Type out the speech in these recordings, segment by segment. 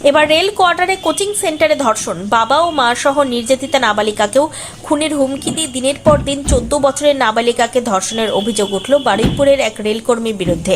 এবার রেল কোয়ার্টারে কোচিং সেন্টারে ধর্ষণ, বাবা ও মা সহ নির্যাতিতা নাবালিকাকেও খুনের হুমকি দিয়ে দিনের পর দিন 14 বছরের নাবালিকাকে ধর্ষণের অভিযোগ উঠল বারুইপুরের এক রেলকর্মীর বিরুদ্ধে।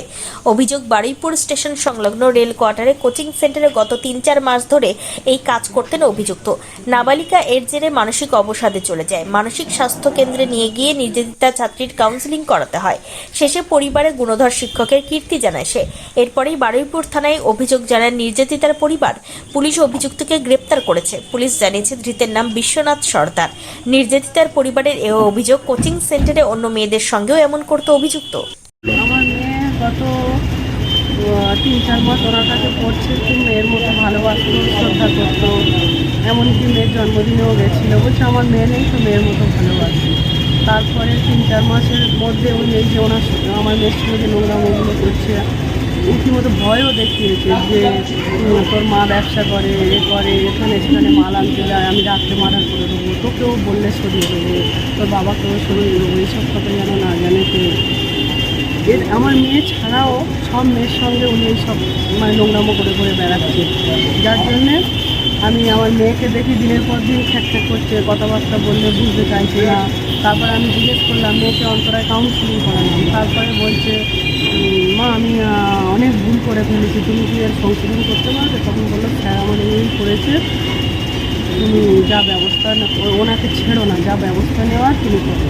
অভিযোগ, বারুইপুর স্টেশন সংলগ্ন রেল কোয়ার্টারে কোচিং সেন্টারে গত 3-4 মাস ধরে এই কাজ করতেন অভিযুক্ত। নাবালিকা এর জেরে মানসিক অবসাদে চলে যায়। মানসিক স্বাস্থ্য কেন্দ্রে নিয়ে গিয়ে নির্যাতিতা ছাত্রীর কাউন্সেলিং করাতে হয়। শেষে পরিবারের গুণধর শিক্ষকের কীর্তি জানায় সে। এরপরেই বারুইপুর থানায় অভিযোগ জানায় নির্যাতিতার পরিবার। পুলিশ অভিযুক্তকে গ্রেপ্তার করেছে। পুলিশ জানিয়েছে ধৃতের নাম বিশ্বনাথ সর্দার। নির্যাতিতার পরিবারের এই অভিযোগ, কোচিং সেন্টারে অন্য মেয়েদের সঙ্গেও এমন করতে অভিযুক্ত। আমার মেয়ে গত 3-4 মাস ওনার কাছে পড়ছে, খুব মেয়ের মতো ভালোবাসতো, শ্রদ্ধা করতো। এমনকি মেয়ের জন্মদিনেও গেছিলো, বলছে আমার মেয়ে নেই তো মেয়ের মতো ভালোবাসি। তারপরে 3-4 মাসের মধ্যে উনি এই যে ওনার আমার মেয়ের সঙ্গে যে নোংরামোগুলো করছে, রীতিমতো ভয়ও দেখিয়েছে যে তোর মা ব্যবসা করে, এখানে সেখানে মাল আনতে যায়, আমি রাত্রে মার্ডার করে দেবো, তোকেও বললে সরিয়ে দেবো, তোর বাবাকেও সরিয়ে দেবো, এইসব কথা যেন না জানে কেউ। এর আমার মেয়ে ছাড়াও সব মেয়ের সঙ্গে উনি এইসব মানে নোংরামো করে করে বেড়াচ্ছে, যার জন্যে আমি আমার মেয়েকে দেখি দিনের পর দিন খ্যাক করছে, কথাবার্তা বললে বুঝতে চাইছে না। তারপরে আমি জিজ্ঞেস করলাম, মেয়েকে অন্তরায় কাউন্সিলিং করালাম। তারপরে বলছে, মা আমি অনেক ভুল করে ফেলেছি, তুমি কি এর সংশোধন করতে পারবে? তখন বললো, স্যার আমার এই করেছে, তুমি যা ব্যবস্থা ওনাকে ছেড়ো না, যা ব্যবস্থা নেওয়ার তুমি করো।